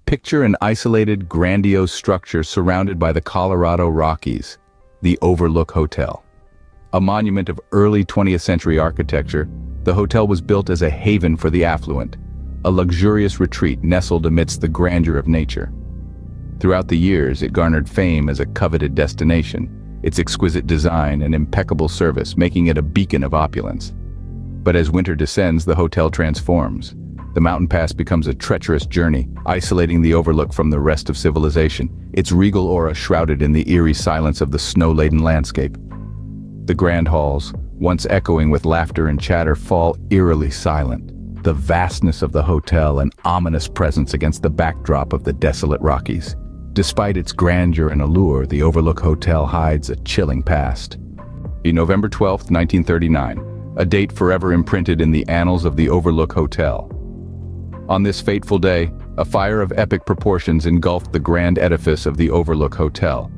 Picture an isolated, grandiose structure surrounded by the Colorado Rockies, the Overlook Hotel. A monument of early 20th century architecture, the hotel was built as a haven for the affluent, a luxurious retreat nestled amidst the grandeur of nature. Throughout the years, it garnered fame as a coveted destination, its exquisite design and impeccable service making it a beacon of opulence. But as winter descends, the hotel transforms. The mountain pass becomes a treacherous journey, isolating the Overlook from the rest of civilization, its regal aura shrouded in the eerie silence of the snow-laden landscape. The grand halls, once echoing with laughter and chatter, fall eerily silent. The vastness of the hotel an ominous presence against the backdrop of the desolate Rockies. Despite its grandeur and allure, the Overlook Hotel hides a chilling past. November 12, 1939, a date forever imprinted in the annals of the Overlook Hotel. On this fateful day, a fire of epic proportions engulfed the grand edifice of the Overlook Hotel.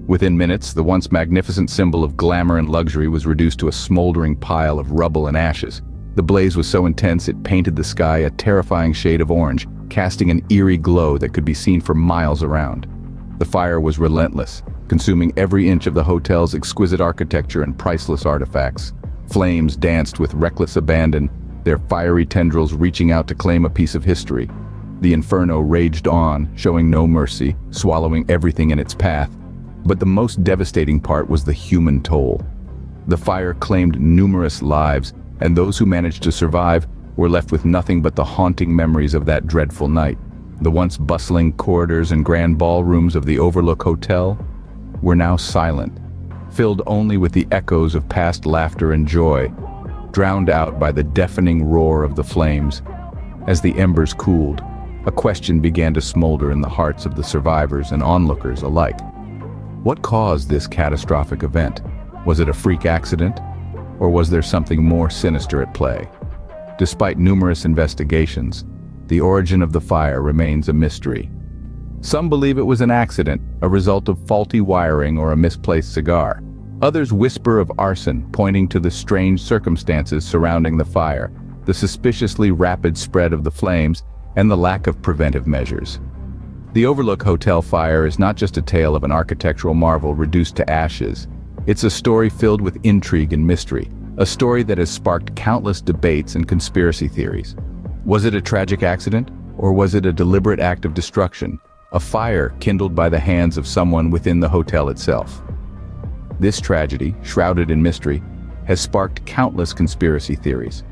Within minutes, the once magnificent symbol of glamour and luxury was reduced to a smoldering pile of rubble and ashes. The blaze was so intense it painted the sky a terrifying shade of orange, casting an eerie glow that could be seen for miles around. The fire was relentless, consuming every inch of the hotel's exquisite architecture and priceless artifacts. Flames danced with reckless abandon, their fiery tendrils reaching out to claim a piece of history. The inferno raged on, showing no mercy, swallowing everything in its path. But the most devastating part was the human toll. The fire claimed numerous lives, and those who managed to survive were left with nothing but the haunting memories of that dreadful night. The once bustling corridors and grand ballrooms of the Overlook Hotel were now silent, filled only with the echoes of past laughter and joy, drowned out by the deafening roar of the flames. As the embers cooled, a question began to smolder in the hearts of the survivors and onlookers alike. What caused this catastrophic event? Was it a freak accident? Or was there something more sinister at play? Despite numerous investigations, the origin of the fire remains a mystery. Some believe it was an accident, a result of faulty wiring or a misplaced cigar. Others whisper of arson, pointing to the strange circumstances surrounding the fire, the suspiciously rapid spread of the flames, and the lack of preventive measures. The Overlook Hotel fire is not just a tale of an architectural marvel reduced to ashes. It's a story filled with intrigue and mystery, a story that has sparked countless debates and conspiracy theories. Was it a tragic accident, or was it a deliberate act of destruction, a fire kindled by the hands of someone within the hotel itself? This tragedy, shrouded in mystery, has sparked countless conspiracy theories.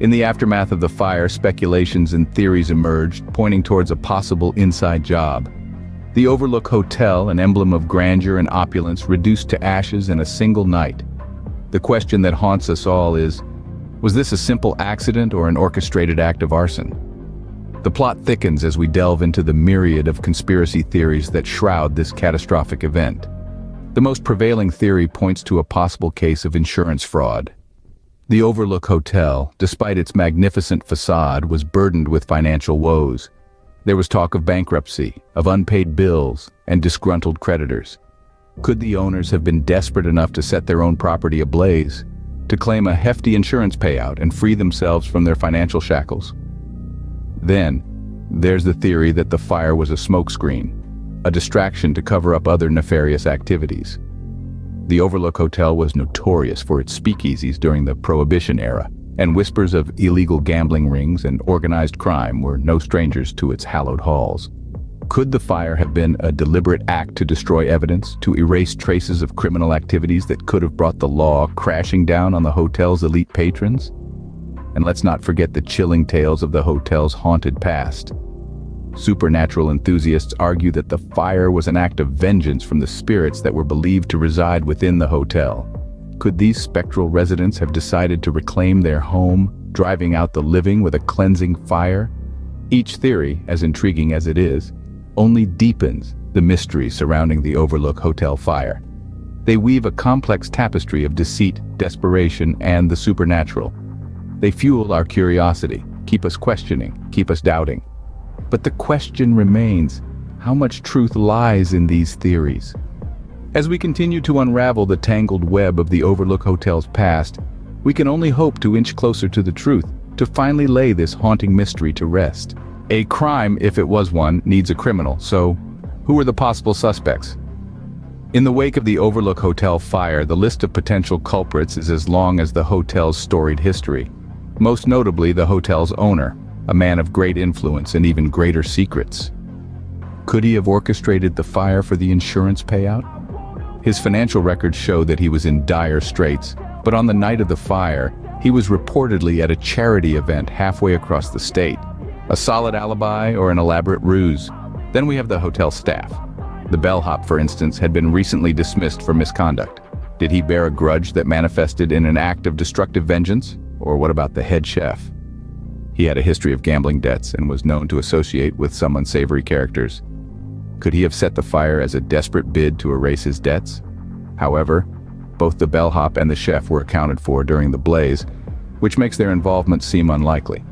In the aftermath of the fire, speculations and theories emerged, pointing towards a possible inside job. The Overlook Hotel, an emblem of grandeur and opulence, reduced to ashes in a single night. The question that haunts us all is, was this a simple accident or an orchestrated act of arson? The plot thickens as we delve into the myriad of conspiracy theories that shroud this catastrophic event. The most prevailing theory points to a possible case of insurance fraud. The Overlook Hotel, despite its magnificent facade, was burdened with financial woes. There was talk of bankruptcy, of unpaid bills, and disgruntled creditors. Could the owners have been desperate enough to set their own property ablaze, to claim a hefty insurance payout and free themselves from their financial shackles? Then, there's the theory that the fire was a smokescreen, a distraction to cover up other nefarious activities. The Overlook Hotel was notorious for its speakeasies during the Prohibition era, and whispers of illegal gambling rings and organized crime were no strangers to its hallowed halls. Could the fire have been a deliberate act to destroy evidence, to erase traces of criminal activities that could have brought the law crashing down on the hotel's elite patrons? And let's not forget the chilling tales of the hotel's haunted past. Supernatural enthusiasts argue that the fire was an act of vengeance from the spirits that were believed to reside within the hotel. Could these spectral residents have decided to reclaim their home, driving out the living with a cleansing fire? Each theory, as intriguing as it is, only deepens the mystery surrounding the Overlook Hotel fire. They weave a complex tapestry of deceit, desperation, and the supernatural. They fuel our curiosity, keep us questioning, keep us doubting. But the question remains, how much truth lies in these theories? As we continue to unravel the tangled web of the Overlook Hotel's past, we can only hope to inch closer to the truth, to finally lay this haunting mystery to rest. A crime, if it was one, needs a criminal, so who were the possible suspects? In the wake of the Overlook Hotel fire, the list of potential culprits is as long as the hotel's storied history. Most notably, the hotel's owner, a man of great influence and even greater secrets. Could he have orchestrated the fire for the insurance payout? His financial records show that he was in dire straits, but on the night of the fire, he was reportedly at a charity event halfway across the state. A solid alibi or an elaborate ruse? Then we have the hotel staff. The bellhop, for instance, had been recently dismissed for misconduct. Did he bear a grudge that manifested in an act of destructive vengeance? Or what about the head chef? He had a history of gambling debts and was known to associate with some unsavory characters. Could he have set the fire as a desperate bid to erase his debts? However, both the bellhop and the chef were accounted for during the blaze, which makes their involvement seem unlikely.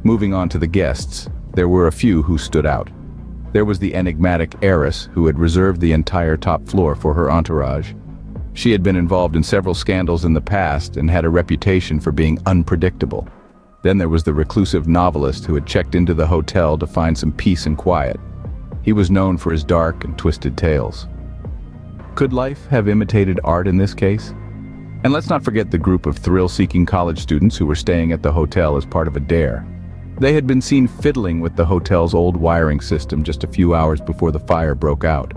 Moving on to the guests, there were a few who stood out. There was the enigmatic heiress who had reserved the entire top floor for her entourage. She had been involved in several scandals in the past and had a reputation for being unpredictable. Then there was the reclusive novelist who had checked into the hotel to find some peace and quiet. He was known for his dark and twisted tales. Could life have imitated art in this case? And let's not forget the group of thrill-seeking college students who were staying at the hotel as part of a dare. They had been seen fiddling with the hotel's old wiring system just a few hours before the fire broke out.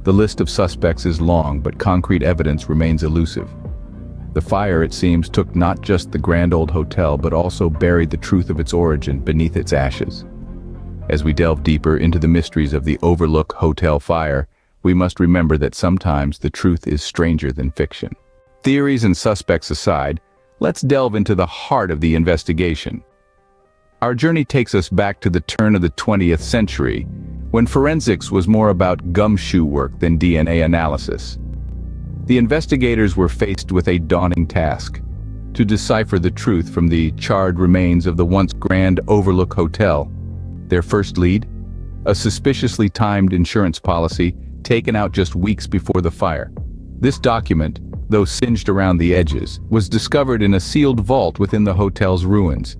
The list of suspects is long, but concrete evidence remains elusive. The fire, it seems, took not just the grand old hotel, but also buried the truth of its origin beneath its ashes. As we delve deeper into the mysteries of the Overlook Hotel fire, we must remember that sometimes the truth is stranger than fiction. Theories and suspects aside, let's delve into the heart of the investigation. Our journey takes us back to the turn of the 20th century, when forensics was more about gumshoe work than DNA analysis. The investigators were faced with a daunting task: to decipher the truth from the charred remains of the once grand Overlook Hotel. Their first lead? A suspiciously timed insurance policy taken out just weeks before the fire. This document, though singed around the edges, was discovered in a sealed vault within the hotel's ruins.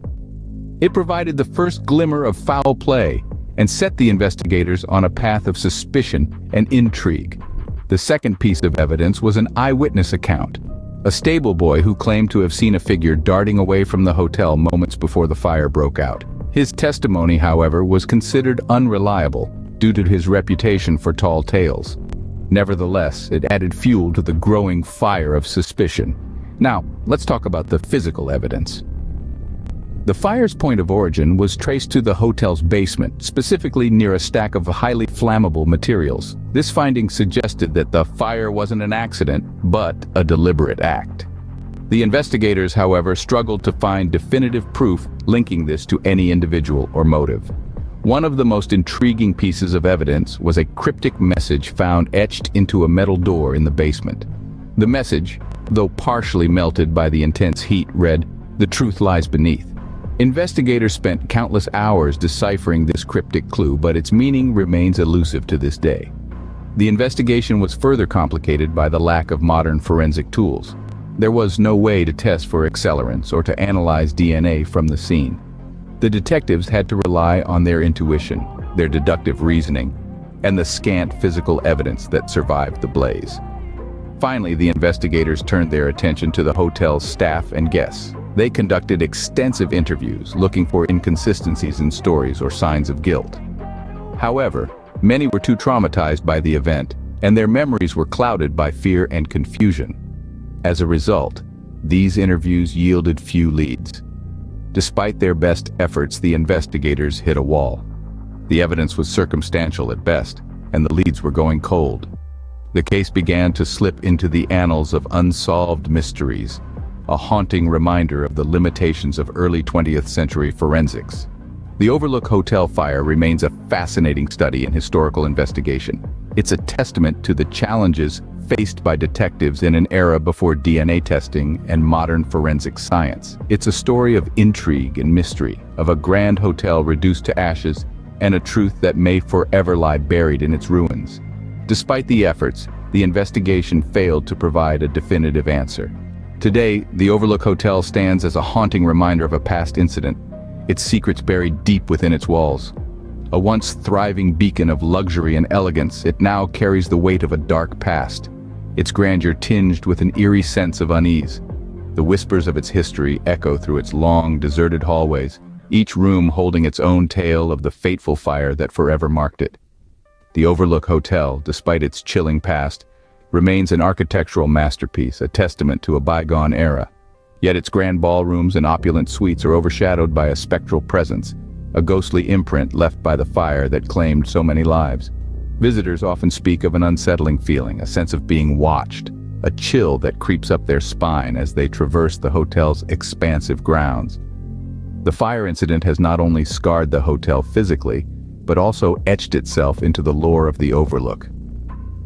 It provided the first glimmer of foul play and set the investigators on a path of suspicion and intrigue. The second piece of evidence was an eyewitness account, a stable boy who claimed to have seen a figure darting away from the hotel moments before the fire broke out. His testimony, however, was considered unreliable due to his reputation for tall tales. Nevertheless, it added fuel to the growing fire of suspicion. Now, let's talk about the physical evidence. The fire's point of origin was traced to the hotel's basement, specifically near a stack of highly flammable materials. This finding suggested that the fire wasn't an accident, but a deliberate act. The investigators, however, struggled to find definitive proof linking this to any individual or motive. One of the most intriguing pieces of evidence was a cryptic message found etched into a metal door in the basement. The message, though partially melted by the intense heat, read, "The truth lies beneath." Investigators spent countless hours deciphering this cryptic clue, but its meaning remains elusive to this day. The investigation was further complicated by the lack of modern forensic tools. There was no way to test for accelerants or to analyze DNA from the scene. The detectives had to rely on their intuition, their deductive reasoning, and the scant physical evidence that survived the blaze. Finally, the investigators turned their attention to the hotel's staff and guests. They conducted extensive interviews, looking for inconsistencies in stories or signs of guilt. However, many were too traumatized by the event, and their memories were clouded by fear and confusion. As a result, these interviews yielded few leads. Despite their best efforts, the investigators hit a wall. The evidence was circumstantial at best, and the leads were going cold. The case began to slip into the annals of unsolved mysteries, a haunting reminder of the limitations of early 20th century forensics. The Overlook Hotel fire remains a fascinating study in historical investigation. It's a testament to the challenges faced by detectives in an era before DNA testing and modern forensic science. It's a story of intrigue and mystery, of a grand hotel reduced to ashes, and a truth that may forever lie buried in its ruins. Despite the efforts, the investigation failed to provide a definitive answer. Today, the Overlook Hotel stands as a haunting reminder of a past incident. its secrets buried deep within its walls. A once thriving beacon of luxury and elegance, it now carries the weight of a dark past, its grandeur tinged with an eerie sense of unease. The whispers of its history echo through its long, deserted hallways, each room holding its own tale of the fateful fire that forever marked it. The Overlook Hotel, despite its chilling past, remains an architectural masterpiece, a testament to a bygone era. Yet its grand ballrooms and opulent suites are overshadowed by a spectral presence, a ghostly imprint left by the fire that claimed so many lives. Visitors often speak of an unsettling feeling, a sense of being watched, a chill that creeps up their spine as they traverse the hotel's expansive grounds. The fire incident has not only scarred the hotel physically, but also etched itself into the lore of the Overlook.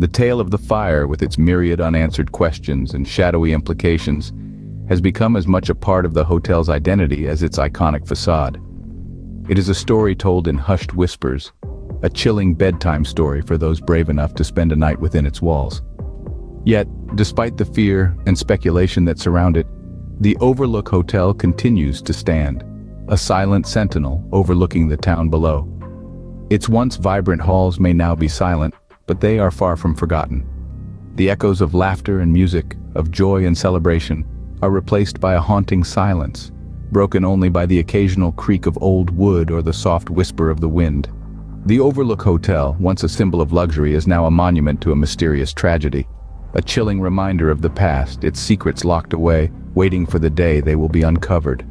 The tale of the fire, with its myriad unanswered questions and shadowy implications, has become as much a part of the hotel's identity as its iconic facade. It is a story told in hushed whispers, a chilling bedtime story for those brave enough to spend a night within its walls. Yet, despite the fear and speculation that surround it, the Overlook Hotel continues to stand, a silent sentinel overlooking the town below. Its once vibrant halls may now be silent, but they are far from forgotten. The echoes of laughter and music, of joy and celebration, are replaced by a haunting silence, broken only by the occasional creak of old wood or the soft whisper of the wind. The Overlook Hotel, once a symbol of luxury, is now a monument to a mysterious tragedy, a chilling reminder of the past, its secrets locked away, waiting for the day they will be uncovered.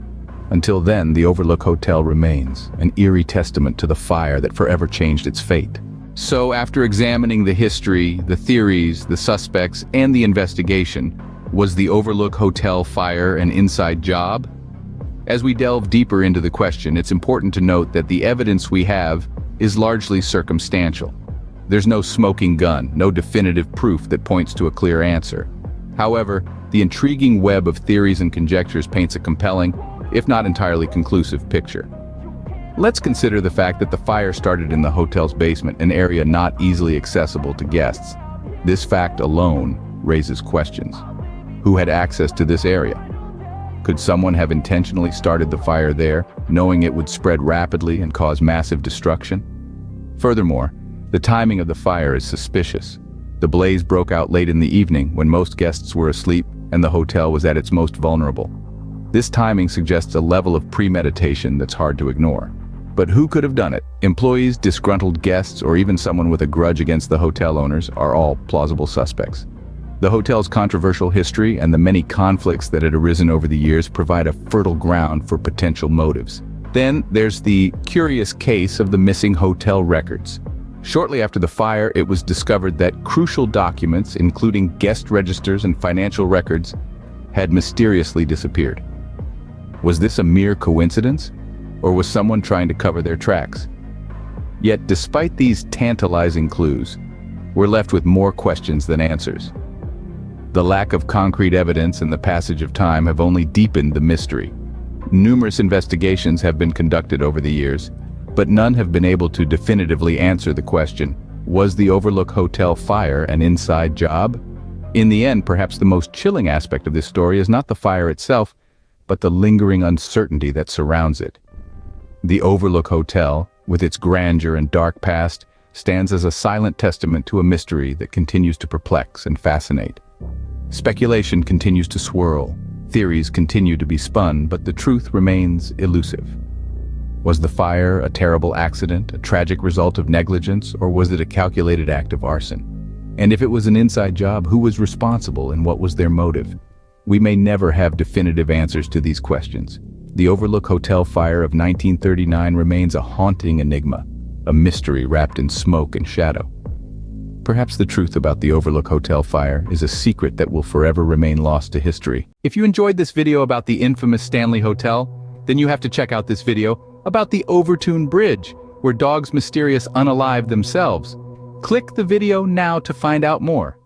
Until then, the Overlook Hotel remains, an eerie testament to the fire that forever changed its fate. So, after examining the history, the theories, the suspects, and the investigation, was the Overlook Hotel fire an inside job? As we delve deeper into the question, it's important to note that the evidence we have is largely circumstantial. There's no smoking gun, no definitive proof that points to a clear answer. However, the intriguing web of theories and conjectures paints a compelling, if not entirely conclusive, picture. Let's consider the fact that the fire started in the hotel's basement, an area not easily accessible to guests. This fact alone raises questions. Who had access to this area? Could someone have intentionally started the fire there, knowing it would spread rapidly and cause massive destruction? Furthermore, the timing of the fire is suspicious. The blaze broke out late in the evening when most guests were asleep and the hotel was at its most vulnerable. This timing suggests a level of premeditation that's hard to ignore. But who could have done it? Employees, disgruntled guests, or even someone with a grudge against the hotel owners are all plausible suspects. The hotel's controversial history and the many conflicts that had arisen over the years provide a fertile ground for potential motives. Then there's the curious case of the missing hotel records. Shortly after the fire, it was discovered that crucial documents, including guest registers and financial records, had mysteriously disappeared. Was this a mere coincidence, or was someone trying to cover their tracks? Yet, despite these tantalizing clues, we're left with more questions than answers. The lack of concrete evidence and the passage of time have only deepened the mystery. Numerous investigations have been conducted over the years, but none have been able to definitively answer the question, was the Overlook Hotel fire an inside job? In the end, perhaps the most chilling aspect of this story is not the fire itself, but the lingering uncertainty that surrounds it. The Overlook Hotel, with its grandeur and dark past, stands as a silent testament to a mystery that continues to perplex and fascinate. Speculation continues to swirl, theories continue to be spun, but the truth remains elusive. Was the fire a terrible accident, a tragic result of negligence, or was it a calculated act of arson? And if it was an inside job, who was responsible and what was their motive? We may never have definitive answers to these questions. The Overlook Hotel fire of 1939 remains a haunting enigma, a mystery wrapped in smoke and shadow. Perhaps the truth about the Overlook Hotel fire is a secret that will forever remain lost to history. If you enjoyed this video about the infamous Stanley Hotel, then you have to check out this video about the Overtoun Bridge, where dogs mysterious unalive themselves. Click the video now to find out more.